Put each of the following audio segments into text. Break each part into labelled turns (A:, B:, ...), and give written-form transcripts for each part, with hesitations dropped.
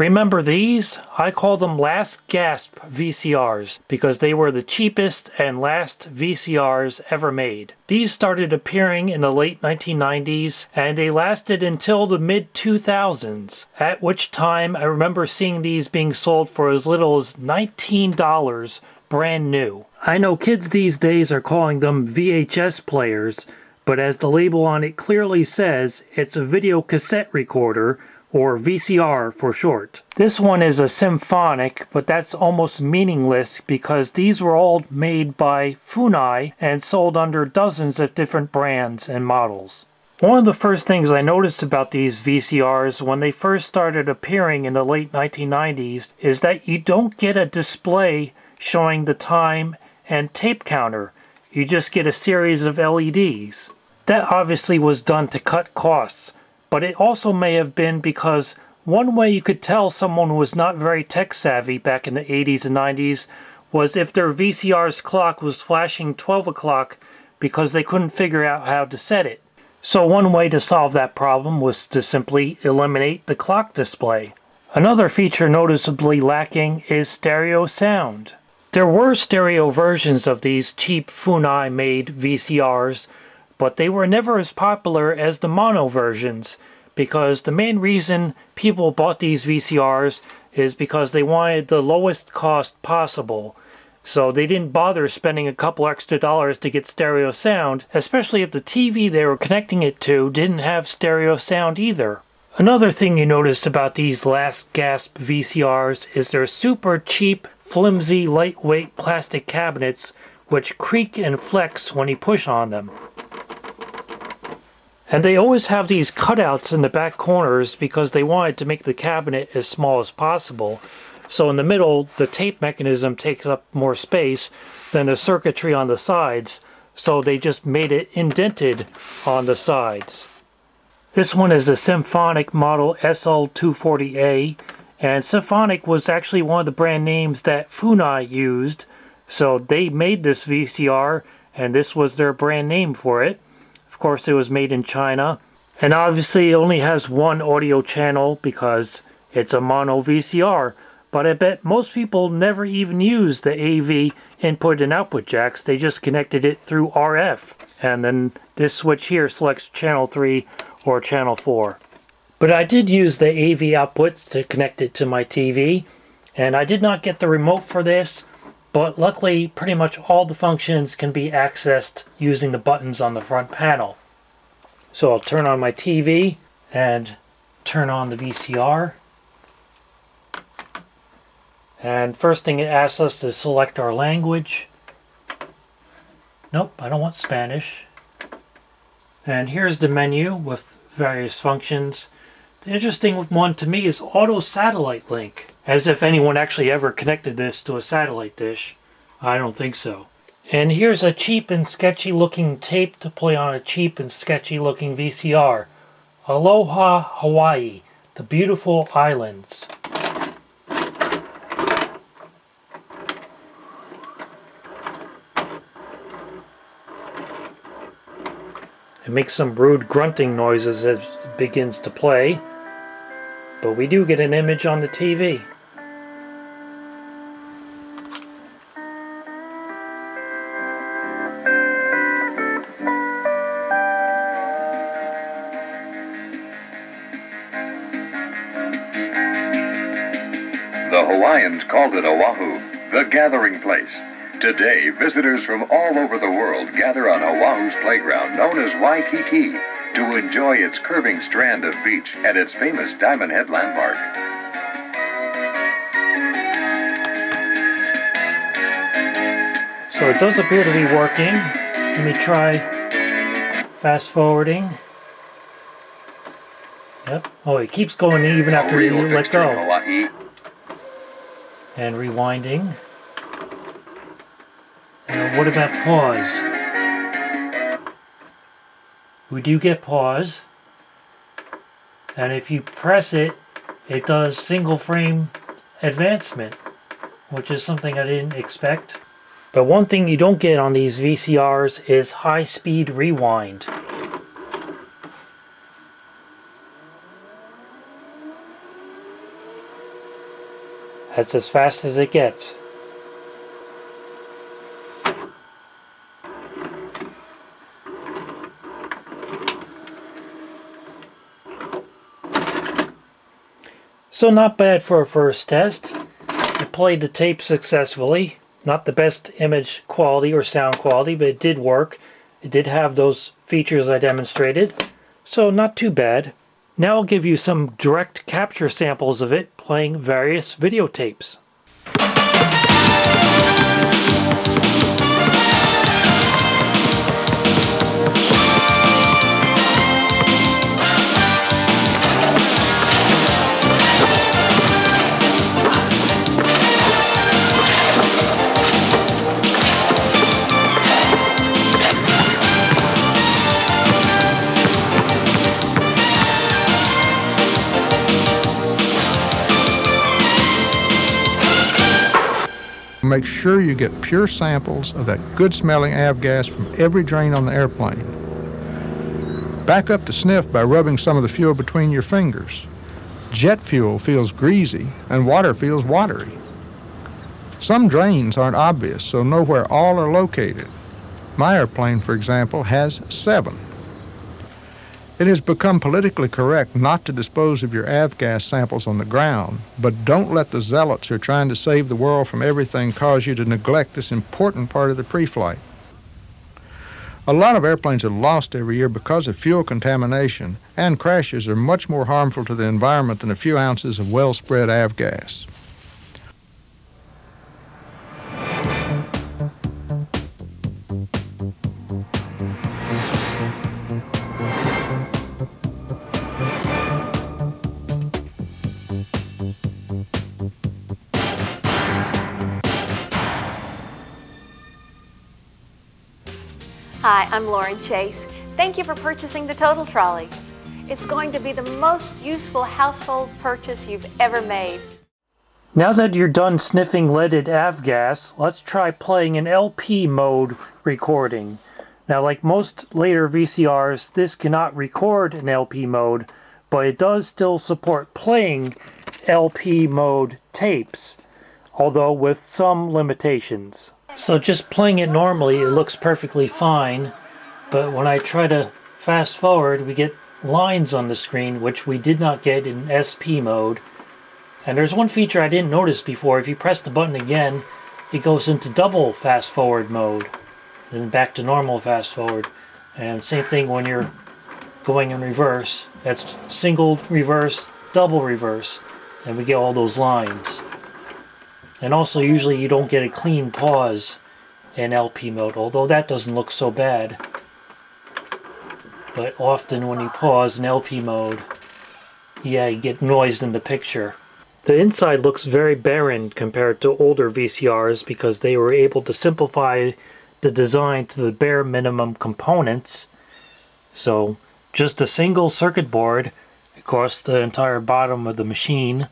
A: Remember these? I call them last gasp VCRs because they were the cheapest and last VCRs ever made. These started appearing in the late 1990s and they lasted until the mid-2000s, at which time I remember seeing these being sold for as little as $19 brand new. I know kids these days are calling them VHS players, but as the label on it clearly says, it's a video cassette recorder, or VCR for short. This one is a symphonic, but that's almost meaningless because these were all made by Funai and sold under dozens of different brands and models. One of the first things I noticed about these VCRs when they first started appearing in the late 1990s is that you don't get a display showing the time and tape counter. You just get a series of LEDs. That obviously was done to cut costs, but it also may have been because one way you could tell someone was not very tech savvy back in the 80s and 90s was if their VCR's clock was flashing 12 o'clock because they couldn't figure out how to set it. So one way to solve that problem was to simply eliminate the clock display. Another feature noticeably lacking is stereo sound. There were stereo versions of these cheap Funai-made VCRs, but they were never as popular as the mono versions because the main reason people bought these VCRs is because they wanted the lowest cost possible. So they didn't bother spending a couple extra dollars to get stereo sound, especially if the TV they were connecting it to didn't have stereo sound either. Another thing you notice about these last gasp VCRs is their super cheap, flimsy, lightweight plastic cabinets which creak and flex when you push on them. And they always have these cutouts in the back corners because they wanted to make the cabinet as small as possible. So in the middle, the tape mechanism takes up more space than the circuitry on the sides, so they just made it indented on the sides. This one is a Symphonic model SL240A, and Symphonic was actually one of the brand names that Funai used, so they made this VCR, and this was their brand name for it. Of course, it was made in China, and obviously it only has one audio channel because it's a mono VCR, but I bet most people never even used the AV input and output jacks. They just connected it through RF, and then this switch here selects channel 3 or channel 4. But I did use the AV outputs to connect it to my TV, and I did not get the remote for this, but luckily pretty much all the functions can be accessed using the buttons on the front panel. So I'll turn on my TV and turn on the VCR. And first thing it asks us to select our language. Nope, I don't want Spanish. And here's the menu with various functions. The interesting one to me is Auto Satellite Link, as if anyone actually ever connected this to a satellite dish. I don't think so. And here's a cheap and sketchy looking tape to play on a cheap and sketchy looking VCR. Aloha Hawaii, the beautiful islands. It makes some rude grunting noises as it begins to play, but we do get an image on the TV.
B: The Hawaiians called it Oahu, the gathering place. Today, visitors from all over the world gather on Oahu's playground known as Waikiki to enjoy its curving strand of beach and its famous Diamond Head Landmark.
A: So it does appear to be working. Let me try fast forwarding. Yep. Oh, it keeps going even after you let go.
B: Hawaii.
A: And rewinding. What about pause? We do get pause. And if you press it, it does single frame advancement, which is something I didn't expect. But one thing you don't get on these VCRs is high-speed rewind. That's as fast as it gets. So not bad for a first test. I played the tape successfully. Not the best image quality or sound quality, but it did work. It did have those features I demonstrated, so not too bad. Now I'll give you some direct capture samples of it playing various videotapes.
C: Make sure you get pure samples of that good-smelling avgas from every drain on the airplane. Back up the sniff by rubbing some of the fuel between your fingers. Jet fuel feels greasy and water feels watery. Some drains aren't obvious, so know where all are located. My airplane, for example, has 7. It has become politically correct not to dispose of your avgas samples on the ground, but don't let the zealots who are trying to save the world from everything cause you to neglect this important part of the pre-flight. A lot of airplanes are lost every year because of fuel contamination, and crashes are much more harmful to the environment than a few ounces of well-spread avgas.
D: Hi, I'm Lauren Chase. Thank you for purchasing the Total Trolley. It's going to be the most useful household purchase you've ever made.
A: Now that you're done sniffing leaded avgas, let's try playing an LP mode recording. Now, like most later VCRs, this cannot record in LP mode, but it does still support playing LP mode tapes, although with some limitations. So just playing it normally, it looks perfectly fine, but when I try to fast forward, we get lines on the screen, which we did not get in SP mode. And there's one feature I didn't notice before. If you press the button again, it goes into double fast forward mode, then back to normal fast forward. And same thing when you're going in reverse. That's single reverse, double reverse, and we get all those lines. And also, usually you don't get a clean pause in LP mode, although that doesn't look so bad. But often when you pause in LP mode, yeah, you get noise in the picture. The inside looks very barren compared to older VCRs because they were able to simplify the design to the bare minimum components. So, just a single circuit board across the entire bottom of the machine.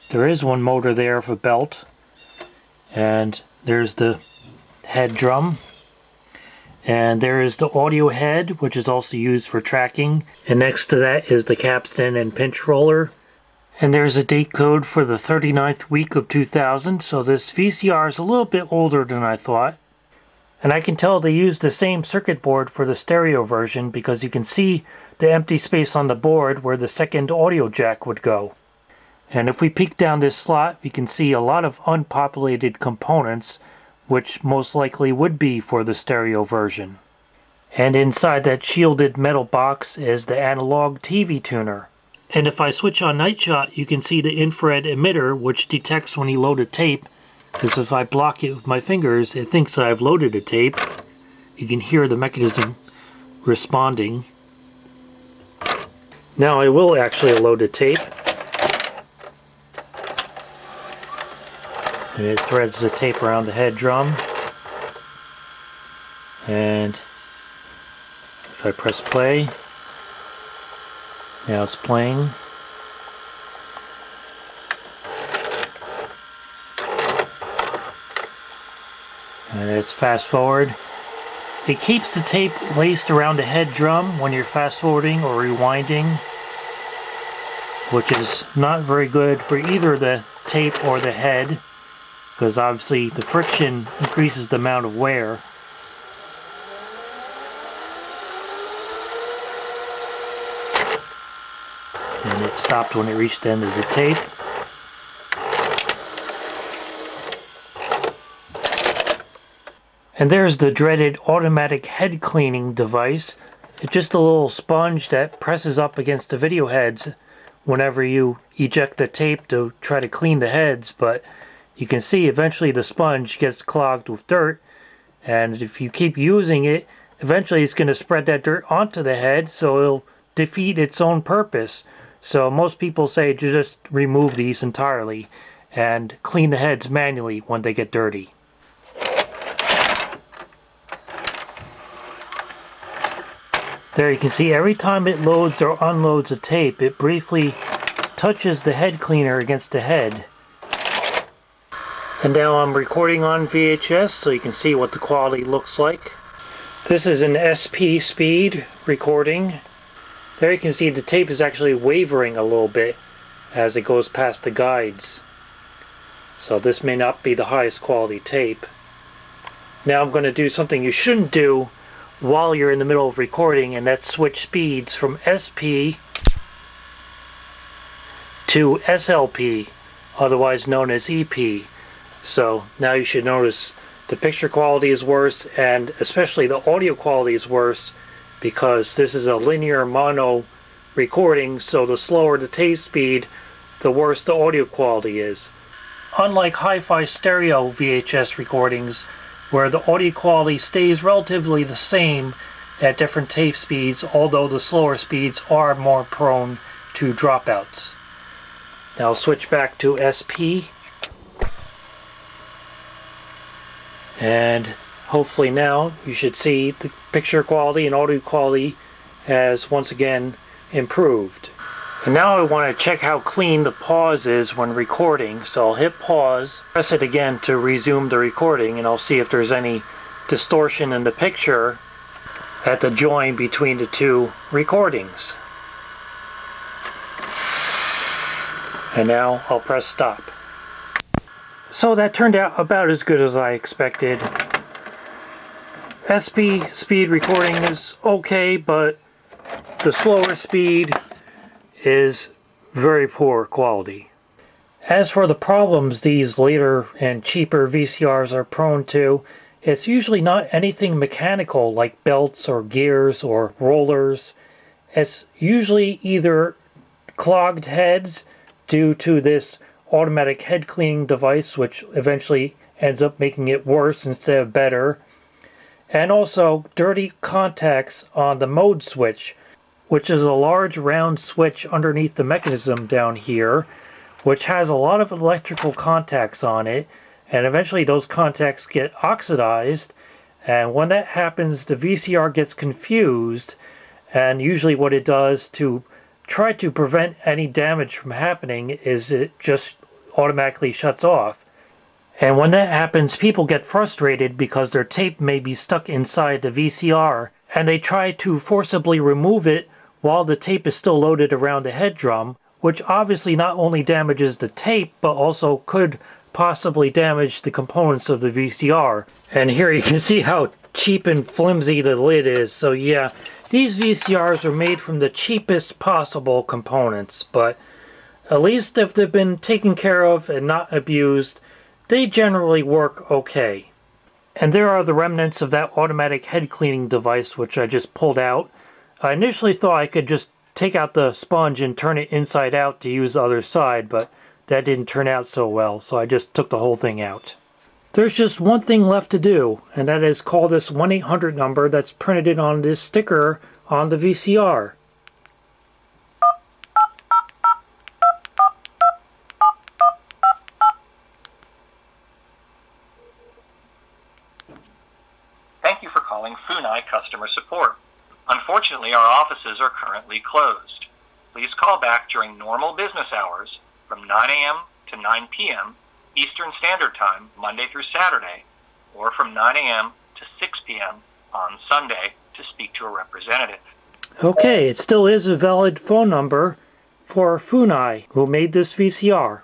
A: There is one motor there for belt, and there's the head drum, and there is the audio head, which is also used for tracking, and next to that is the capstan and pinch roller, and there's a date code for the 39th week of 2000, so this VCR is a little bit older than I thought. And I can tell they used the same circuit board for the stereo version because you can see the empty space on the board where the second audio jack would go. And if we peek down this slot, we can see a lot of unpopulated components, which most likely would be for the stereo version. And inside that shielded metal box is the analog TV tuner. And if I switch on Night Shot, you can see the infrared emitter, which detects when you load a tape, because if I block it with my fingers, it thinks I've loaded a tape. You can hear the mechanism responding. Now I will actually load a tape. And it threads the tape around the head drum. And if I press play, now it's playing. And it's fast forward. It keeps the tape laced around the head drum when you're fast forwarding or rewinding, which is not very good for either the tape or the head, because obviously the friction increases the amount of wear. And it stopped when it reached the end of the tape. And there's the dreaded automatic head cleaning device. It's just a little sponge that presses up against the video heads whenever you eject the tape to try to clean the heads, but you can see eventually the sponge gets clogged with dirt, and if you keep using it, eventually it's going to spread that dirt onto the head, so it'll defeat its own purpose. So most people say to just remove these entirely and clean the heads manually when they get dirty. There you can see every time it loads or unloads a tape, it briefly touches the head cleaner against the head. And now I'm recording on VHS so you can see what the quality looks like. This is an SP speed recording. There you can see the tape is actually wavering a little bit as it goes past the guides. So this may not be the highest quality tape. Now I'm going to do something you shouldn't do while you're in the middle of recording, and that's switch speeds from SP to SLP, otherwise known as EP. So now you should notice the picture quality is worse, and especially the audio quality is worse, because this is a linear mono recording, so the slower the tape speed, the worse the audio quality is. Unlike hi-fi stereo VHS recordings, where the audio quality stays relatively the same at different tape speeds, although the slower speeds are more prone to dropouts. Now I'll switch back to SP, and hopefully now you should see the picture quality and audio quality has once again improved. And now I want to check how clean the pause is when recording, so I'll hit pause, press it again to resume the recording, and I'll see if there's any distortion in the picture at the join between the two recordings. And now I'll press stop. So that turned out about as good as I expected. SP speed recording is okay, but the slower speed is very poor quality. As for the problems these later and cheaper VCRs are prone to, it's usually not anything mechanical like belts or gears or rollers. It's usually either clogged heads due to this automatic head cleaning device, which eventually ends up making it worse instead of better, and also dirty contacts on the mode switch, which is a large round switch underneath the mechanism down here, which has a lot of electrical contacts on it, and eventually those contacts get oxidized, and when that happens the VCR gets confused, and usually what it does to try to prevent any damage from happening is it just automatically shuts off. And when that happens, people get frustrated because their tape may be stuck inside the VCR, and they try to forcibly remove it while the tape is still loaded around the head drum, which obviously not only damages the tape, but also could possibly damage the components of the VCR. And here you can see how cheap and flimsy the lid is. So yeah, these VCRs are made from the cheapest possible components, but at least if they've been taken care of and not abused, they generally work okay. And there are the remnants of that automatic head cleaning device which I just pulled out. I initially thought I could just take out the sponge and turn it inside out to use the other side, but that didn't turn out so well, so I just took the whole thing out. There's just one thing left to do, and that is call this 1-800 number that's printed on this sticker on the VCR.
E: Thank you for calling Funai Customer Support. Unfortunately, our offices are currently closed. Please call back during normal business hours from 9 a.m. to 9 p.m. Eastern Standard Time, Monday through Saturday, or from 9 a.m. to 6 p.m. on Sunday to speak to a representative.
A: Okay, it still is a valid phone number for Funai, who made this VCR.